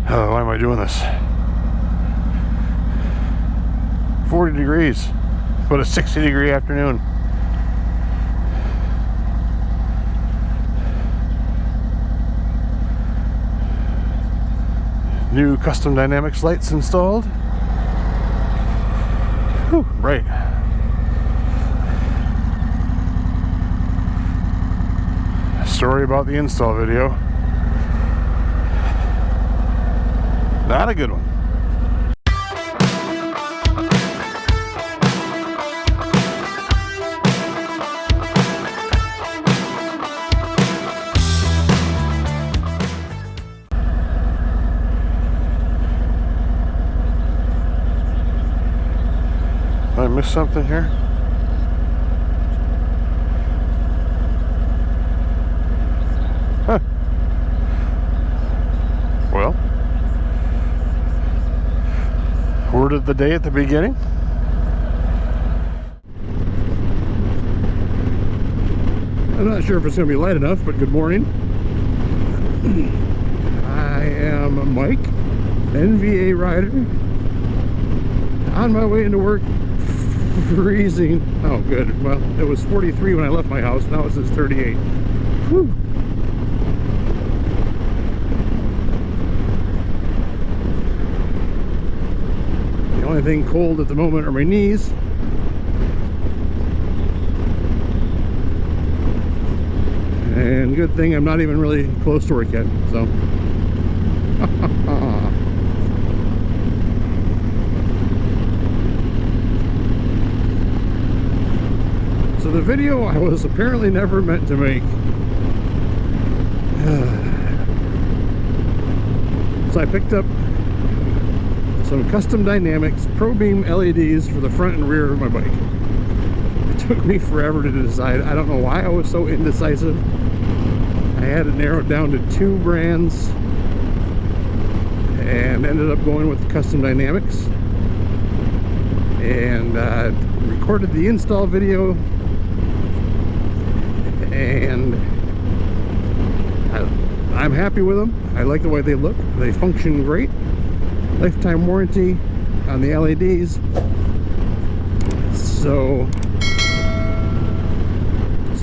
Oh, why am I doing this? 40 degrees, but a 60-degree afternoon. New Custom Dynamics lights installed. Whew, bright. Story about the install video. Not a good one. Did I miss something here? Huh. Well, word of the day at the beginning. I'm not sure if it's going to be light enough, but good morning. I am Mike, NVA Rider, on my way into work. Freezing. Oh, good. Well, it was 43 when I left my house. Now it says 38. Whew. The only thing cold at the moment are my knees. And good thing I'm not even really close to work yet. So. So the video I was apparently never meant to make. So I picked up some Custom Dynamics ProBeam LEDs for the front and rear of my bike. It took me forever to decide. I don't know why I was so indecisive. I had it narrowed down to 2 brands and ended up going with the Custom Dynamics, and recorded the install video, and I'm happy with them. I like the way they look. They function great. Lifetime warranty on the LEDs. So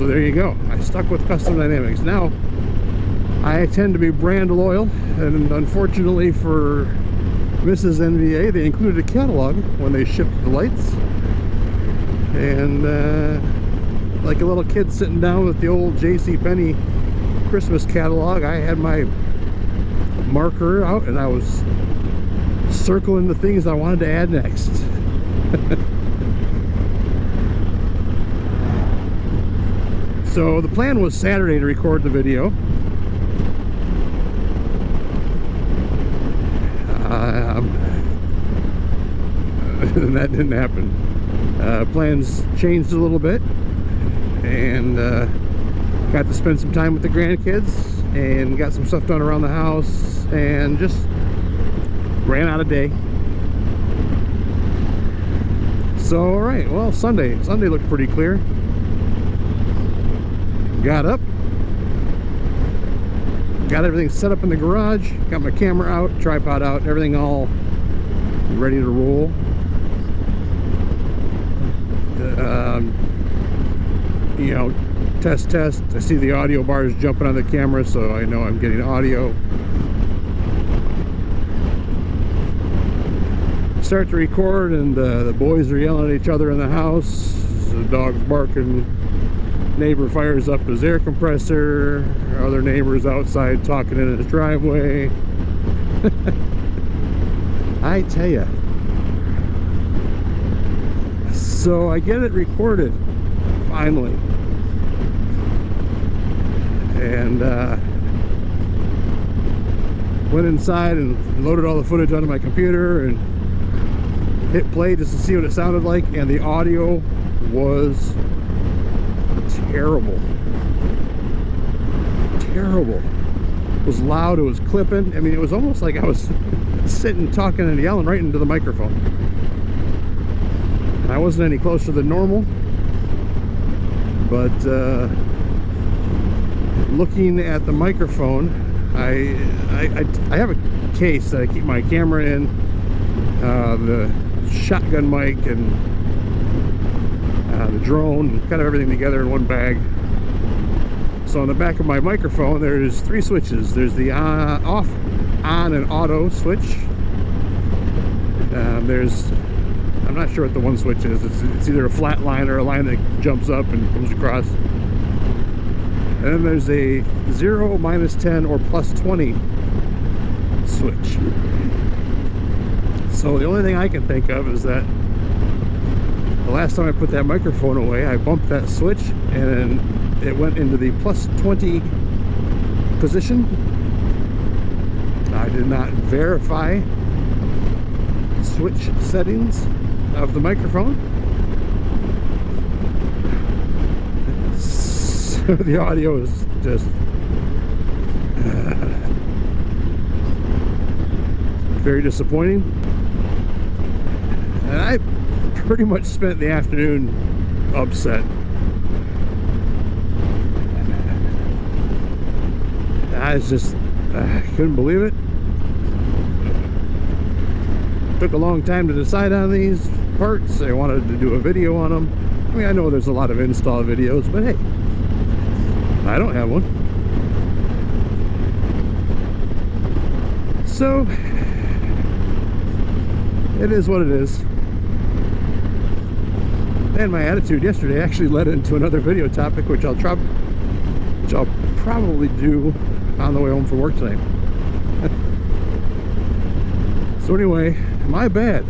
there you go. I stuck with Custom Dynamics. Now, I tend to be brand loyal, and unfortunately for Mrs. NVA, they included a catalog when they shipped the lights. And like a little kid sitting down with the old JCPenney Christmas catalog, I had my marker out and I was circling the things I wanted to add next. So the plan was Saturday to record the video. And that didn't happen. Plans changed a little bit, and got to spend some time with the grandkids and got some stuff done around the house, and just ran out of day. So alright, well, Sunday looked pretty clear. Got up, got everything set up in the garage, got my camera out, tripod out, everything all ready to roll. You know, test. I see the audio bars jumping on the camera, so I know I'm getting audio. Start to record, and the boys are yelling at each other in the house. The dog's barking. Neighbor fires up his air compressor. Other neighbors outside talking in his driveway. I tell ya. So I get it recorded finally, and went inside and loaded all the footage onto my computer and hit play just to see what it sounded like, and the audio was terrible. It was loud, it was clipping. I mean, it was almost like I was sitting talking and yelling right into the microphone. And I wasn't any closer than normal, but looking at the microphone, I have a case that I keep my camera in, the shotgun mic, and the drone, kind of everything together in one bag. So on the back of my microphone, there's 3 switches. There's the off, on, and auto switch. I'm not sure what the one switch is. It's either a flat line or a line that jumps up and comes across. And then there's a 0, -10, or +20 switch. So the only thing I can think of is that the last time I put that microphone away, I bumped that switch and it went into the +20 position. I did not verify switch settings of the microphone, so the audio is just very disappointing. And I pretty much spent the afternoon upset. I couldn't believe it. Took a long time to decide on these parts. I wanted to do a video on them. I mean, I know there's a lot of install videos, but hey, I don't have one. So it is what it is. And my attitude yesterday actually led into another video topic, which I'll probably do on the way home from work tonight. So anyway, my bad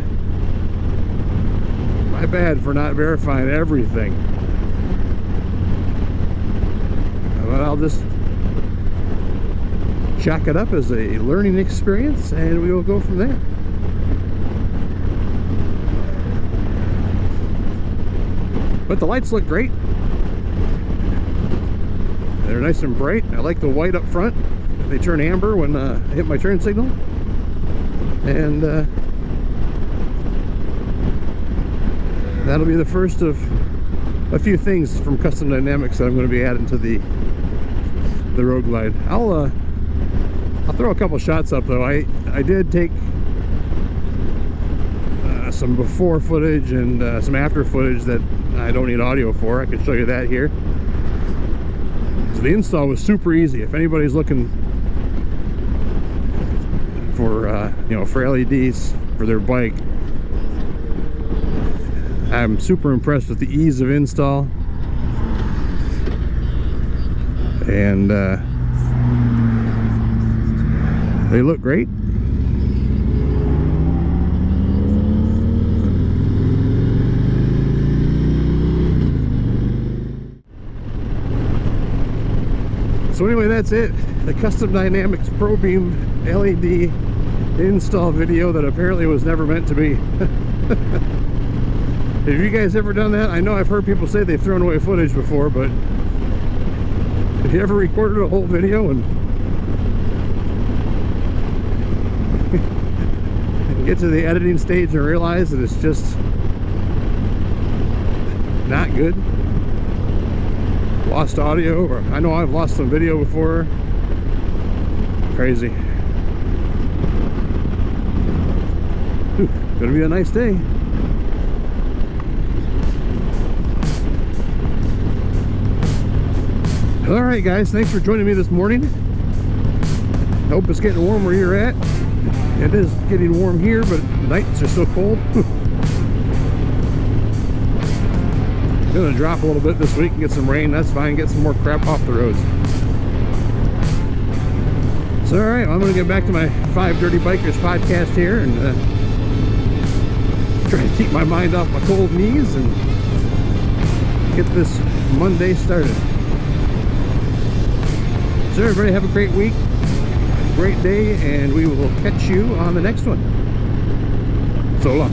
for not verifying everything, but I'll just chalk it up as a learning experience and we will go from there. But the lights look great. They're nice and bright. I like the white up front. They turn amber when I hit my turn signal. And that'll be the first of a few things from Custom Dynamics that I'm going to be adding to the Road Glide. I'll throw a couple shots up though. I did take some before footage and some after footage that I don't need audio for. I can show you that here. So the install was super easy. If anybody's looking for for LEDs for their bike, I'm super impressed with the ease of install, and they look great. So anyway, that's it. The Custom Dynamics ProBeam LED install video that apparently was never meant to be. Have you guys ever done that? I know I've heard people say they've thrown away footage before, but have you ever recorded a whole video and get to the editing stage and realize that it's just not good? Lost audio, or I know I've lost some video before. Crazy. Whew, gonna be a nice day. Alright guys, thanks for joining me this morning. Hope it's getting warm where you're at. It is getting warm here, but the nights are so cold. Gonna drop a little bit this week and get some rain. That's fine. Get some more crap off the roads. So alright, I'm gonna get back to my 5 Dirty Bikers podcast here and try to keep my mind off my cold knees and get this Monday started. So everybody have a great week, great day, and we will catch you on the next one. So long.